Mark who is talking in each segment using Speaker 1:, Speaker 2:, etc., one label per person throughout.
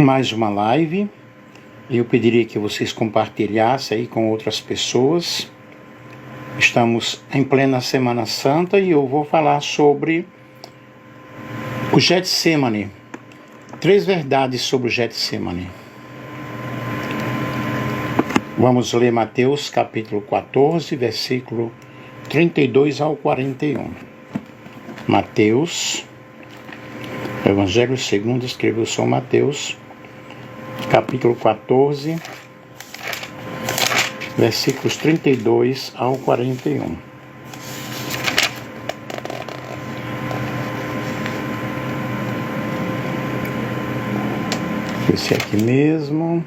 Speaker 1: Mais uma live. Eu pediria que vocês compartilhassem aí com outras pessoas. Estamos em plena Semana Santa e eu vou falar sobre o Getsemane. 3 verdades sobre o Getsemane. Vamos ler Mateus capítulo 14, versículo 32 ao 41. Mateus, Evangelho segundo escreveu São Mateus, capítulo 14, versículos 32 ao 41. Esse aqui mesmo.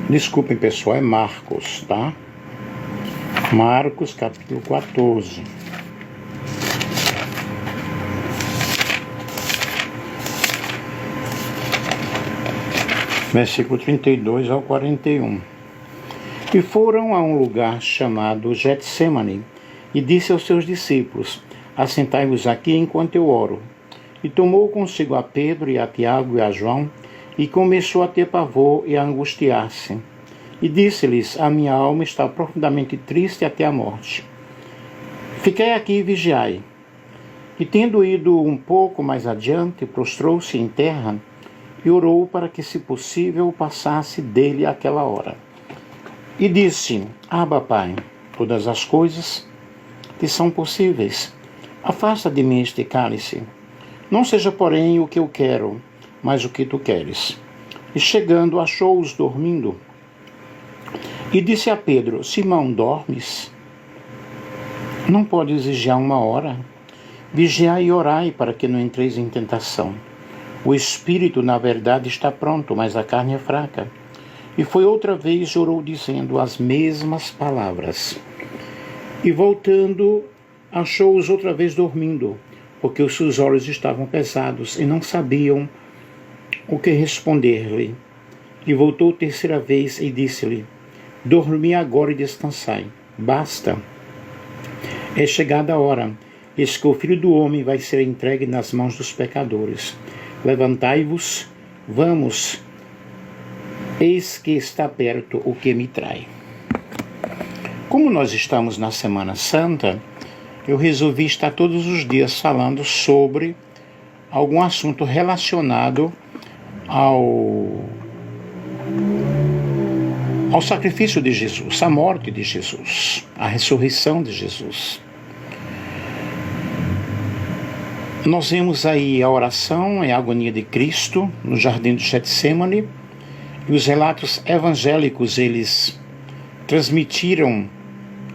Speaker 1: Desculpem, pessoal, é Marcos, tá? Marcos, capítulo 14. Versículo 32 ao 41. E foram a um lugar chamado Getsemane, e disse aos seus discípulos: assentai-vos aqui enquanto eu oro. E tomou consigo a Pedro e a Tiago e a João, e começou a ter pavor e a angustiar-se. E disse-lhes: a minha alma está profundamente triste até a morte. Fiquei aqui e vigiai. E tendo ido um pouco mais adiante, prostrou-se em terra, e orou para que, se possível, passasse dele aquela hora. E disse: Abba, Pai, todas as coisas te são possíveis. Afasta de mim este cálice. Não seja, porém, o que eu quero, mas o que tu queres. E chegando, achou-os dormindo. E disse a Pedro: Simão, dormes? Não podes vigiar 1 hora? Vigiai e orai, para que não entreis em tentação. O espírito, na verdade, está pronto, mas a carne é fraca. E foi outra vez e orou, dizendo as mesmas palavras. E voltando, achou-os outra vez dormindo, porque os seus olhos estavam pesados e não sabiam o que responder-lhe. E voltou 3ª vez e disse-lhe: dormi agora e descansai. Basta. É chegada a hora. Eis que o Filho do Homem vai ser entregue nas mãos dos pecadores. Levantai-vos, vamos, eis que está perto o que me trai. Como nós estamos na Semana Santa, eu resolvi estar todos os dias falando sobre algum assunto relacionado ao sacrifício de Jesus, à morte de Jesus, à ressurreição de Jesus. Nós vemos aí a oração e a agonia de Cristo no jardim do Getsemane, e os relatos evangélicos, eles transmitiram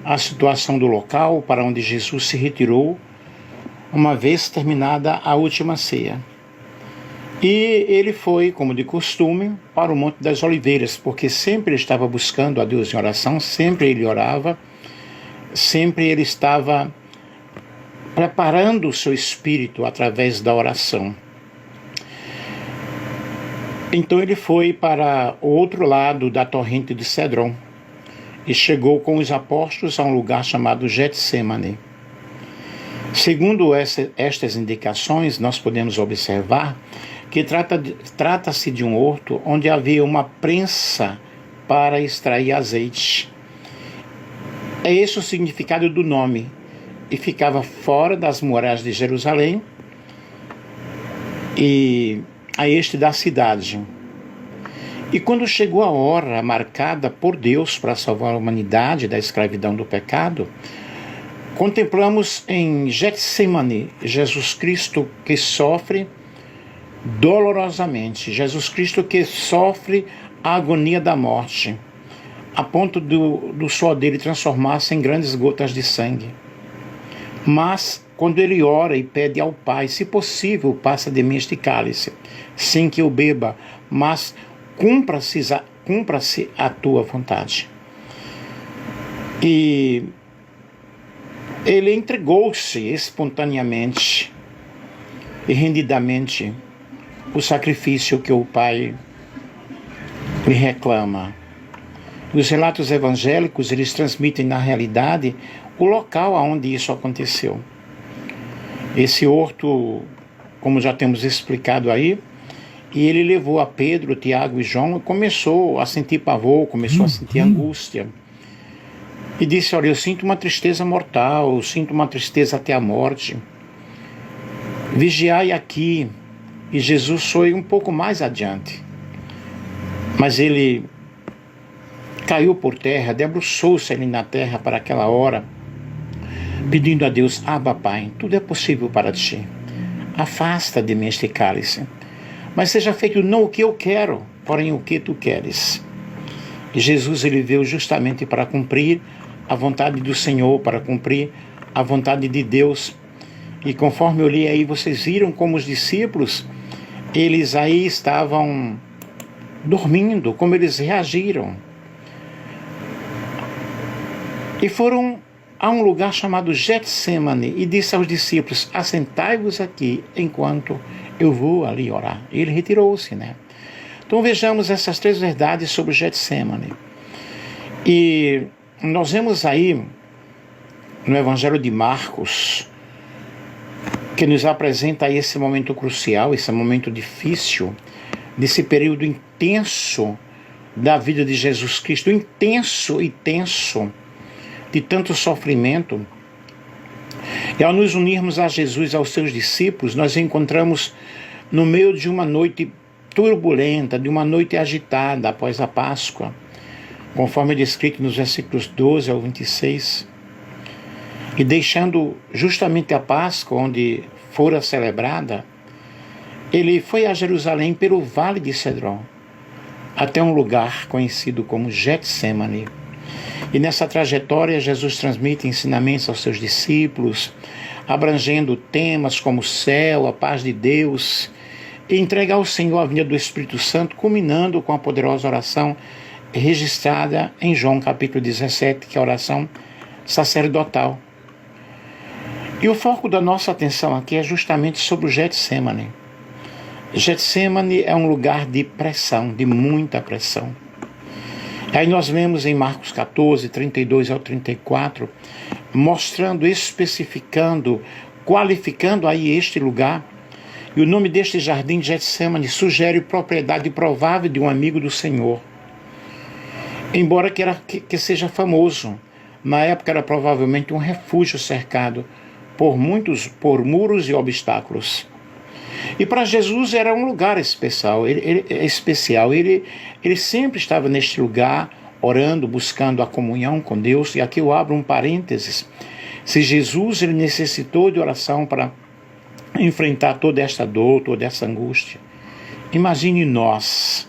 Speaker 1: a situação do local para onde Jesus se retirou, uma vez terminada a última ceia. E ele foi, como de costume, para o Monte das Oliveiras, porque sempre ele estava buscando a Deus em oração, sempre ele orava, sempre ele estava preparando o seu espírito através da oração. Então ele foi para o outro lado da torrente de Cedron e chegou com os apóstolos a um lugar chamado Getsemane. Segundo estas indicações, nós podemos observar que trata-se de um horto onde havia uma prensa para extrair azeite. É esse o significado do nome. E ficava fora das muralhas de Jerusalém e a este da cidade. E quando chegou a hora marcada por Deus para salvar a humanidade da escravidão do pecado, contemplamos em Getsemane Jesus Cristo que sofre dolorosamente, Jesus Cristo que sofre a agonia da morte, a ponto do suor dele transformar-se em grandes gotas de sangue. Mas, quando ele ora e pede ao Pai, se possível, passa de mim este cálice, sem que eu beba, mas cumpra-se a tua vontade. E ele entregou-se espontaneamente e rendidamente o sacrifício que o Pai lhe reclama. Os relatos evangélicos, eles transmitem na realidade o local onde isso aconteceu. Esse horto como já temos explicado aí, e ele levou a Pedro, Tiago e João e começou a sentir pavor, começou a sentir angústia. E disse: olha, eu sinto uma tristeza mortal, eu sinto uma tristeza até a morte. Vigiai aqui. E Jesus foi um pouco mais adiante. Mas ele caiu por terra, debruçou-se ali na terra para aquela hora, pedindo a Deus: Abba, Pai, tudo é possível para ti. Afasta de mim este cálice. Mas seja feito não o que eu quero, porém o que tu queres. E Jesus, ele veio justamente para cumprir a vontade do Senhor, para cumprir a vontade de Deus. E conforme eu li aí, vocês viram como os discípulos, eles aí estavam dormindo, como eles reagiram. E foram a um lugar chamado Getsemane e disse aos discípulos: assentai-vos aqui enquanto eu vou ali orar. E ele retirou-se, né? Então vejamos essas três verdades sobre o Getsemane. E nós vemos aí no Evangelho de Marcos, que nos apresenta aí esse momento crucial, esse momento difícil, desse período intenso da vida de Jesus Cristo, intenso e tenso, de tanto sofrimento. E ao nos unirmos a Jesus e aos seus discípulos, nós encontramos no meio de uma noite turbulenta, de uma noite agitada após a Páscoa, conforme é descrito nos versículos 12 ao 26. E deixando justamente a Páscoa, onde fora celebrada, ele foi a Jerusalém pelo Vale de Cedron, até um lugar conhecido como Getsemane. E nessa trajetória, Jesus transmite ensinamentos aos seus discípulos, abrangendo temas como o céu, a paz de Deus, e entrega ao Senhor a vinda do Espírito Santo, culminando com a poderosa oração registrada em João capítulo 17, que é a oração sacerdotal. E o foco da nossa atenção aqui é justamente sobre o Getsemane. Getsemane é um lugar de pressão, de muita pressão. Aí nós vemos em Marcos 14, 32 ao 34, mostrando, especificando, qualificando aí este lugar. E o nome deste jardim de Getsemane sugere propriedade provável de um amigo do Senhor. Embora que seja famoso, na época era provavelmente um refúgio cercado por muros e obstáculos. E para Jesus era um lugar especial. Ele sempre estava neste lugar, orando, buscando a comunhão com Deus. E aqui eu abro um parênteses. Se Jesus ele necessitou de oração para enfrentar toda esta dor, toda essa angústia, imagine nós,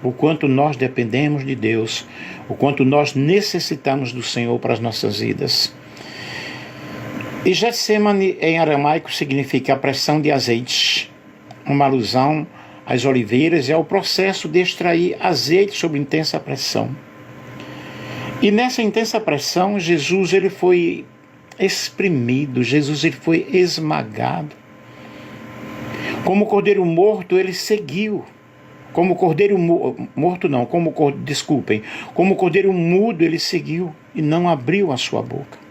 Speaker 1: o quanto nós dependemos de Deus, o quanto nós necessitamos do Senhor para as nossas vidas. E Getsemane em aramaico significa a pressão de azeite, uma alusão às oliveiras e ao processo de extrair azeite sob intensa pressão. E nessa intensa pressão, Jesus ele foi exprimido, Jesus ele foi esmagado. Como cordeiro morto, ele seguiu. Como cordeiro morto não, como cordeiro mudo, ele seguiu e não abriu a sua boca.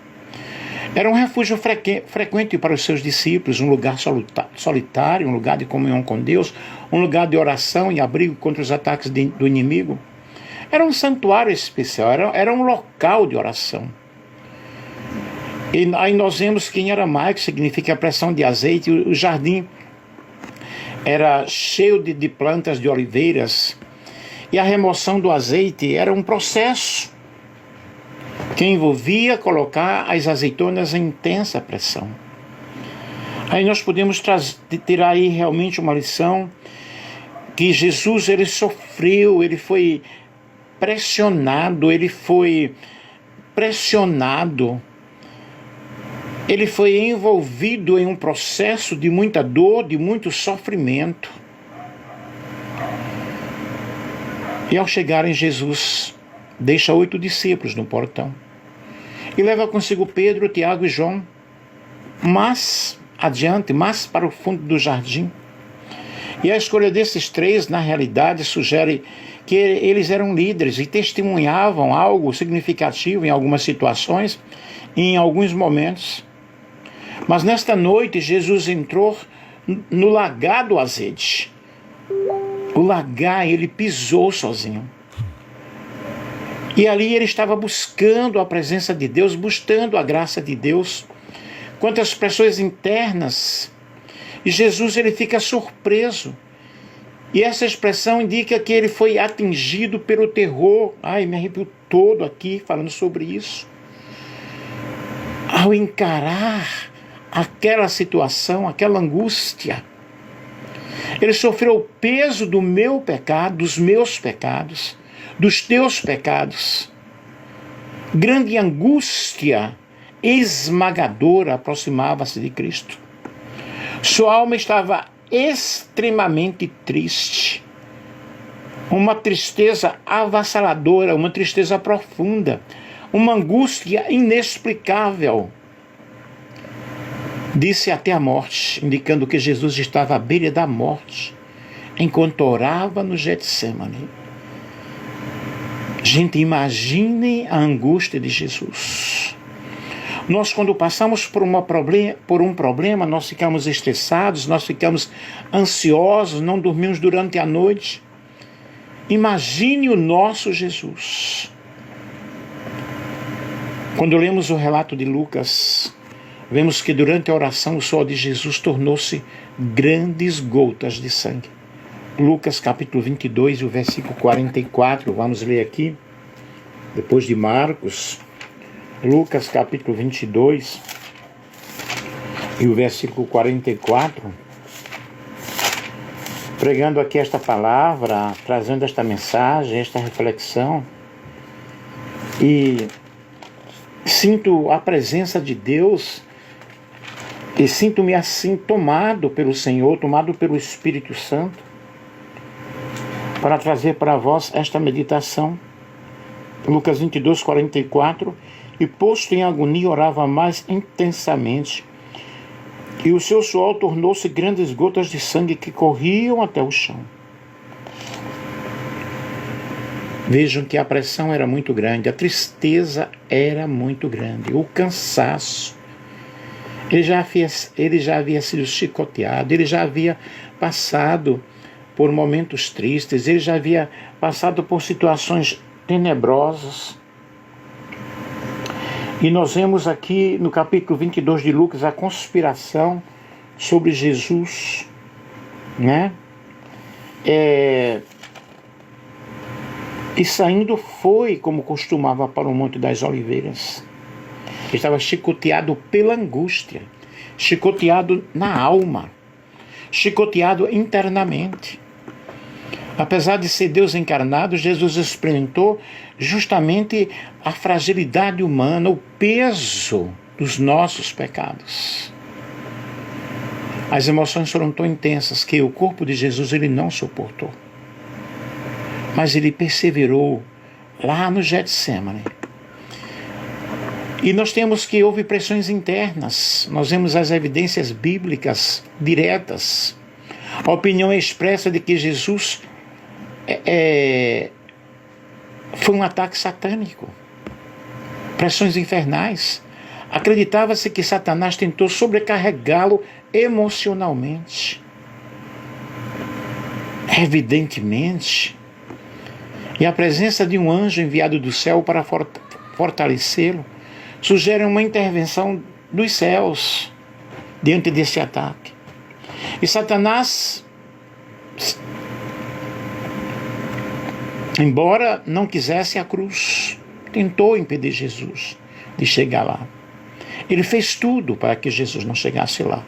Speaker 1: Era um refúgio frequente para os seus discípulos, um lugar solitário, um lugar de comunhão com Deus, um lugar de oração e abrigo contra os ataques do inimigo. Era um santuário especial, era um local de oração. E aí nós vemos que em aramaico significa a pressão de azeite. O jardim era cheio de plantas de oliveiras, e a remoção do azeite era um processo que envolvia colocar as azeitonas em intensa pressão. Aí nós podemos tirar aí realmente uma lição, que Jesus ele sofreu, ele foi pressionado, ele foi envolvido em um processo de muita dor, de muito sofrimento. E ao chegar em Jesus, deixa 8 discípulos no portão e leva consigo Pedro, Tiago e João, mais para o fundo do jardim. E a escolha desses 3, na realidade, sugere que eles eram líderes e testemunhavam algo significativo em algumas situações e em alguns momentos. Mas nesta noite, Jesus entrou no lagar do azeite. O lagar, ele pisou sozinho. E ali ele estava buscando a presença de Deus, buscando a graça de Deus. Quantas pressões internas. E Jesus, ele fica surpreso. E essa expressão indica que ele foi atingido pelo terror. Ai, me arrepio todo aqui falando sobre isso. Ao encarar aquela situação, aquela angústia, ele sofreu o peso do meu pecado, dos meus pecados, dos teus pecados. Grande angústia esmagadora aproximava-se de Cristo. Sua alma estava extremamente triste. Uma tristeza avassaladora, uma tristeza profunda, uma angústia inexplicável. Disse até a morte, indicando que Jesus estava à beira da morte, enquanto orava no Getsemane. Gente, imagine a angústia de Jesus. Nós, quando passamos por um problema, nós ficamos estressados, nós ficamos ansiosos, não dormimos durante a noite. Imagine o nosso Jesus. Quando lemos o relato de Lucas, vemos que durante a oração o suor de Jesus tornou-se grandes gotas de sangue. Lucas capítulo 22 e o versículo 44, vamos ler aqui, depois de Marcos. Lucas capítulo 22 e o versículo 44, pregando aqui esta palavra, trazendo esta mensagem, esta reflexão, e sinto a presença de Deus e sinto-me assim tomado pelo Senhor, tomado pelo Espírito Santo, para trazer para vós esta meditação. Lucas 22, 44, e posto em agonia orava mais intensamente, e o seu suor tornou-se grandes gotas de sangue que corriam até o chão. Vejam que a pressão era muito grande, a tristeza era muito grande, o cansaço. Ele já havia sido chicoteado, ele já havia passado por momentos tristes, ele já havia passado por situações tenebrosas. E nós vemos aqui no capítulo 22 de Lucas a conspiração sobre Jesus, né? E saindo foi, como costumava, para o Monte das Oliveiras. Ele estava chicoteado pela angústia, chicoteado na alma, chicoteado internamente. Apesar de ser Deus encarnado, Jesus experimentou justamente a fragilidade humana, o peso dos nossos pecados. As emoções foram tão intensas que o corpo de Jesus ele não suportou. Mas ele perseverou lá no Getsemane. E nós temos que houve pressões internas. Nós vemos as evidências bíblicas diretas. A opinião expressa de que Jesus foi um ataque satânico. Pressões infernais. Acreditava-se que Satanás tentou sobrecarregá-lo emocionalmente. Evidentemente. E a presença de um anjo enviado do céu para fortalecê-lo sugere uma intervenção dos céus diante desse ataque. E Satanás, embora não quisesse a cruz, tentou impedir Jesus de chegar lá. Ele fez tudo para que Jesus não chegasse lá.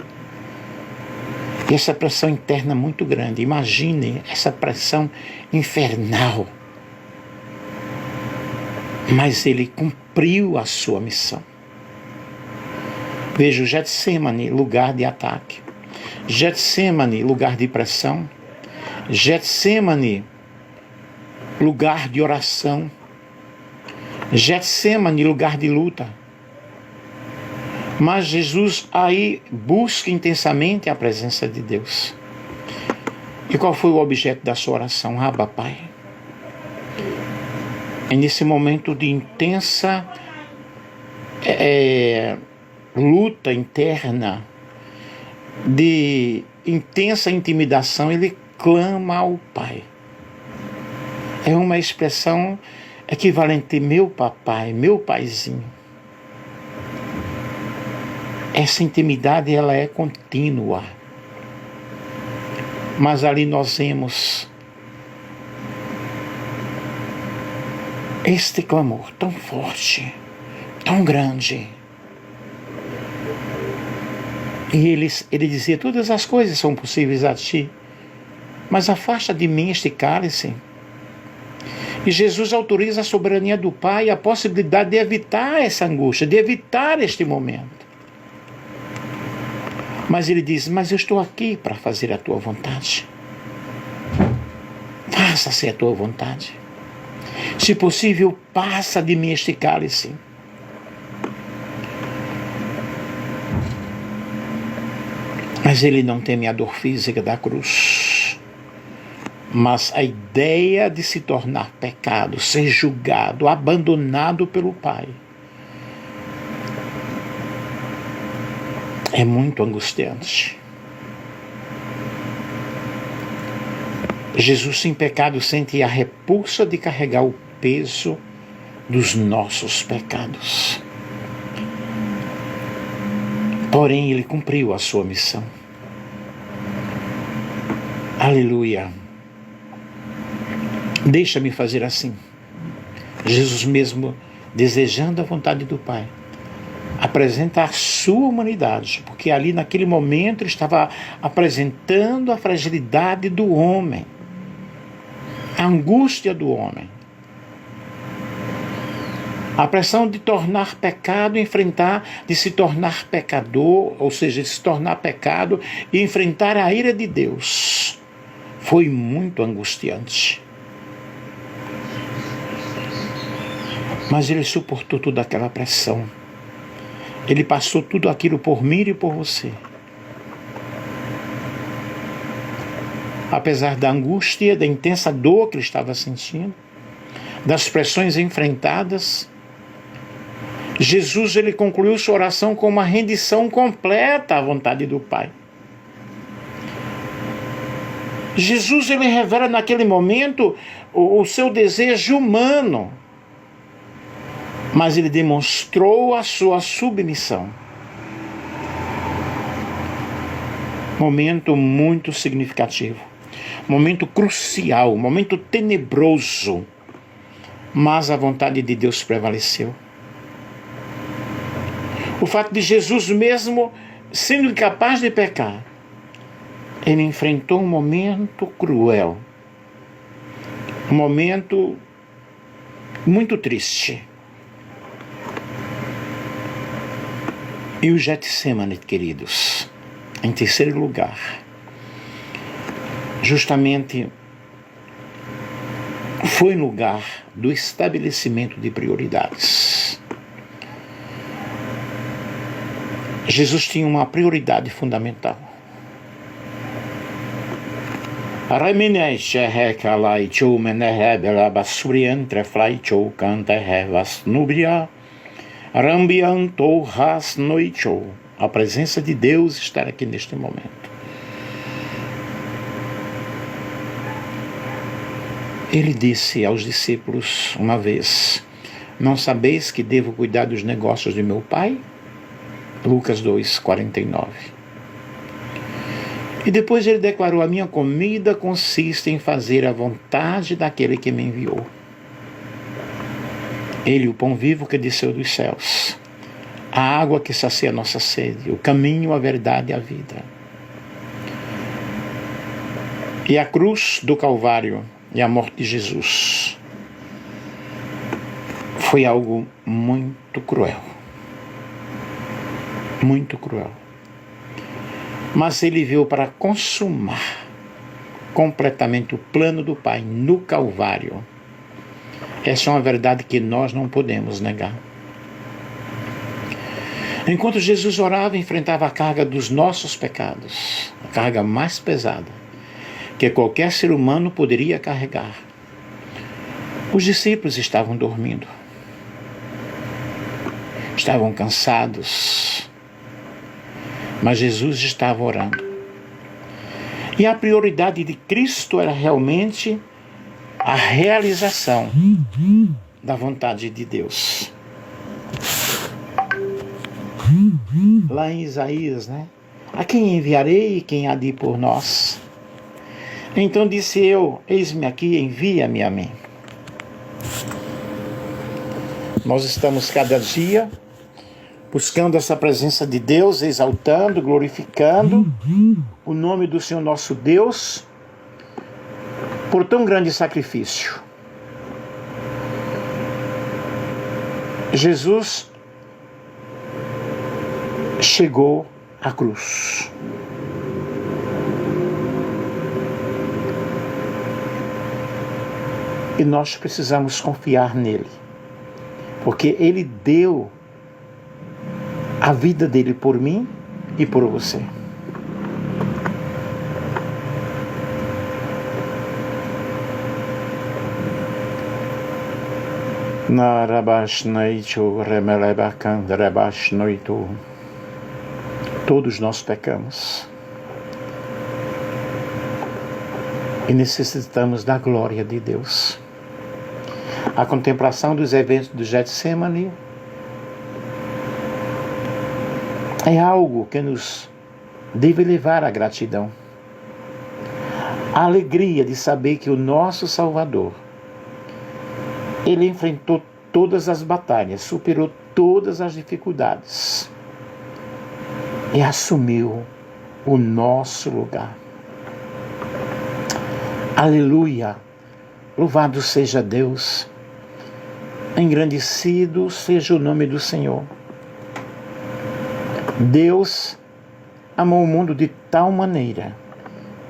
Speaker 1: E essa pressão interna muito grande. Imagine essa pressão infernal. Mas ele cumpriu a sua missão. Veja, o Getsemane, lugar de ataque. Getsemane, lugar de pressão. Getsemane, lugar de oração. Getsemane, lugar de luta. Mas Jesus aí busca intensamente a presença de Deus. E qual foi o objeto da sua oração? Abba, Pai. É nesse momento de intensa luta interna, de intensa intimidação, ele clama ao Pai. É uma expressão equivalente: meu papai, meu paizinho. Essa intimidade, ela é contínua. Mas ali nós vemos este clamor tão forte, tão grande. E ele dizia: todas as coisas são possíveis a ti, mas afasta de mim este cálice. E Jesus autoriza a soberania do Pai, a possibilidade de evitar essa angústia, de evitar este momento. Mas ele diz: mas eu estou aqui para fazer a tua vontade. Faça-se a tua vontade. Se possível, passa de mim este cálice. Mas ele não teme a dor física da cruz, mas a ideia de se tornar pecado, ser julgado, abandonado pelo Pai, é muito angustiante. Jesus, sem pecado, sente a repulsa de carregar o peso dos nossos pecados. Porém, ele cumpriu a sua missão. Aleluia. Deixa-me fazer assim. Jesus mesmo, desejando a vontade do Pai, apresenta a sua humanidade, porque ali naquele momento ele estava apresentando a fragilidade do homem, a angústia do homem, a pressão de tornar pecado, de se tornar pecador, ou seja, de se tornar pecado e enfrentar a ira de Deus. Foi muito angustiante. Mas ele suportou toda aquela pressão. Ele passou tudo aquilo por mim e por você. Apesar da angústia, da intensa dor que ele estava sentindo, das pressões enfrentadas, Jesus, ele concluiu sua oração com uma rendição completa à vontade do Pai. Jesus, ele revela naquele momento o seu desejo humano, mas ele demonstrou a sua submissão. Momento muito significativo, momento crucial, momento tenebroso, mas a vontade de Deus prevaleceu. O fato de Jesus, mesmo sendo incapaz de pecar, ele enfrentou um momento cruel, um momento muito triste. E o Getsemane, queridos, em terceiro lugar, justamente foi lugar do estabelecimento de prioridades. Jesus tinha uma prioridade fundamental. A presença de Deus está aqui neste momento. Ele disse aos discípulos uma vez: não sabeis que devo cuidar dos negócios de meu Pai? Lucas 2:49. E depois ele declarou: a minha comida consiste em fazer a vontade daquele que me enviou. Ele, o pão vivo que desceu dos céus, a água que sacia a nossa sede, o caminho, a verdade e a vida. E a cruz do Calvário e a morte de Jesus foi algo muito cruel. Muito cruel. Mas ele veio para consumar completamente o plano do Pai no Calvário. Essa é uma verdade que nós não podemos negar. Enquanto Jesus orava e enfrentava a carga dos nossos pecados, a carga mais pesada que qualquer ser humano poderia carregar, os discípulos estavam dormindo, estavam cansados, mas Jesus estava orando. E a prioridade de Cristo era realmente a realização da vontade de Deus. Lá em Isaías, né? A quem enviarei e quem há de ir por nós? Então disse eu, eis-me aqui, envia-me a mim. Nós estamos cada dia buscando essa presença de Deus, exaltando, glorificando o nome do Senhor nosso Deus por tão grande sacrifício. Jesus chegou à cruz. E nós precisamos confiar nele, porque ele deu a vida dele por mim e por você. Todos nós pecamos e necessitamos da glória de Deus. A contemplação dos eventos do Getsemane é algo que nos deve levar à gratidão. A alegria de saber que o nosso Salvador, ele enfrentou todas as batalhas, superou todas as dificuldades e assumiu o nosso lugar. Aleluia! Louvado seja Deus, engrandecido seja o nome do Senhor. Deus amou o mundo de tal maneira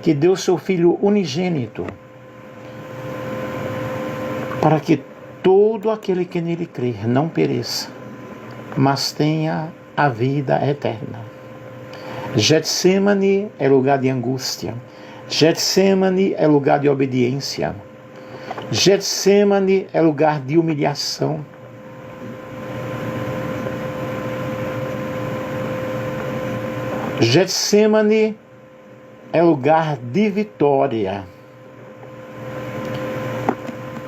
Speaker 1: que deu seu Filho unigênito para que todo aquele que nele crer não pereça, mas tenha a vida eterna. Getsemane é lugar de angústia. Getsemane é lugar de obediência. Getsemane é lugar de humilhação. Getsemane é lugar de vitória.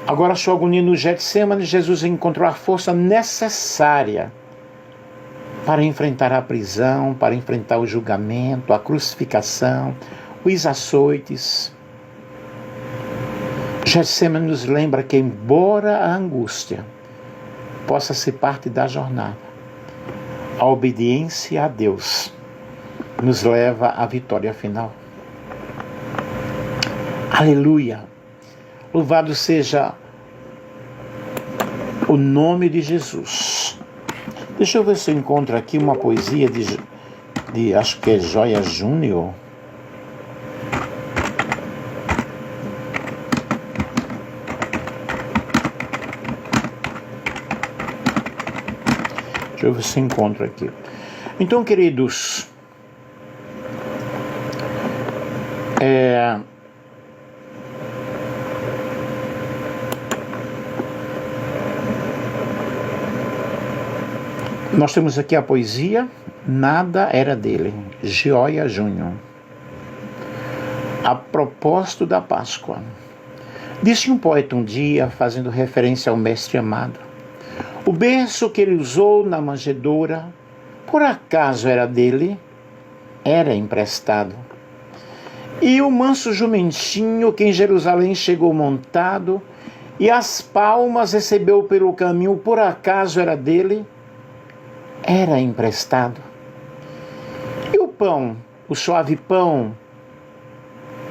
Speaker 1: Agora, sua agonia no Getsemane, Jesus encontrou a força necessária para enfrentar a prisão, para enfrentar o julgamento, a crucificação, os açoites. Getsemane nos lembra que, embora a angústia possa ser parte da jornada, a obediência a Deus nos leva à vitória final. Aleluia! Louvado seja o nome de Jesus. Deixa eu ver se eu encontro aqui uma poesia de acho que é Joia Júnior. Deixa eu ver se eu encontro aqui. Então, queridos, nós temos aqui a poesia Nada Era Dele, Joia Júnior. A propósito da Páscoa. Disse um poeta um dia, fazendo referência ao mestre amado: o berço que ele usou na manjedoura, por acaso era dele? Era emprestado. E o manso jumentinho que em Jerusalém chegou montado, e as palmas recebeu pelo caminho, por acaso era dele? Era emprestado. E o pão, o suave pão,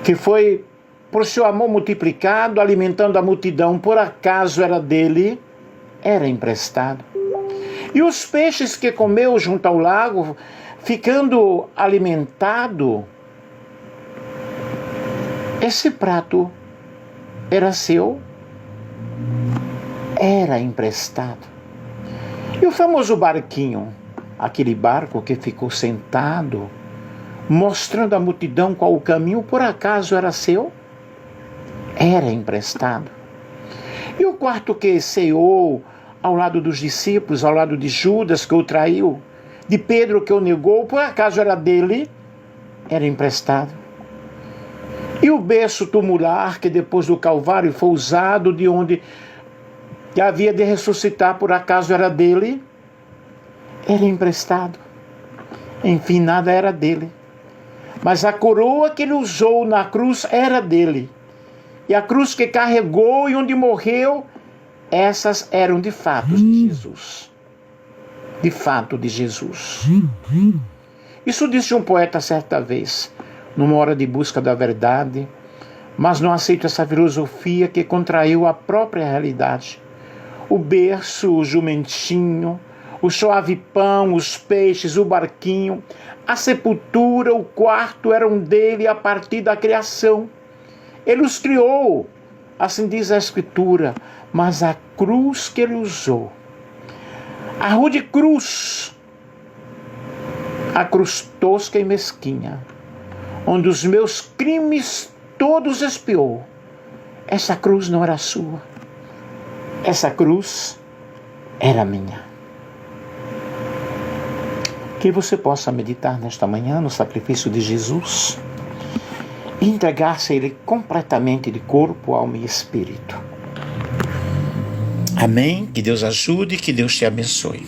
Speaker 1: que foi por seu amor multiplicado, alimentando a multidão, por acaso era dele? Era emprestado. E os peixes que comeu junto ao lago, ficando alimentado, esse prato era seu? Era emprestado. E o famoso barquinho, aquele barco que ficou sentado, mostrando à multidão qual o caminho, por acaso era seu? Era emprestado. E o quarto que ceou ao lado dos discípulos, ao lado de Judas que o traiu, de Pedro que o negou, por acaso era dele? Era emprestado. E o berço tumular, que depois do Calvário foi usado de onde havia de ressuscitar, por acaso era dele? Era emprestado. Enfim, nada era dele. Mas a coroa que ele usou na cruz era dele. E a cruz que carregou e onde morreu, essas eram de fato de Jesus. De fato de Jesus. Isso disse um poeta certa vez, numa hora de busca da verdade, mas não aceito essa filosofia que contraiu a própria realidade. O berço, o jumentinho, o suave pão, os peixes, o barquinho, a sepultura, o quarto eram dele a partir da criação. Ele os criou, assim diz a Escritura, mas a cruz que ele usou, a rude cruz, a cruz tosca e mesquinha, onde os meus crimes todos expiou, essa cruz não era sua, essa cruz era minha. Que você possa meditar nesta manhã no sacrifício de Jesus e entregar-se a Ele completamente de corpo, alma e espírito. Amém? Que Deus ajude e que Deus te abençoe.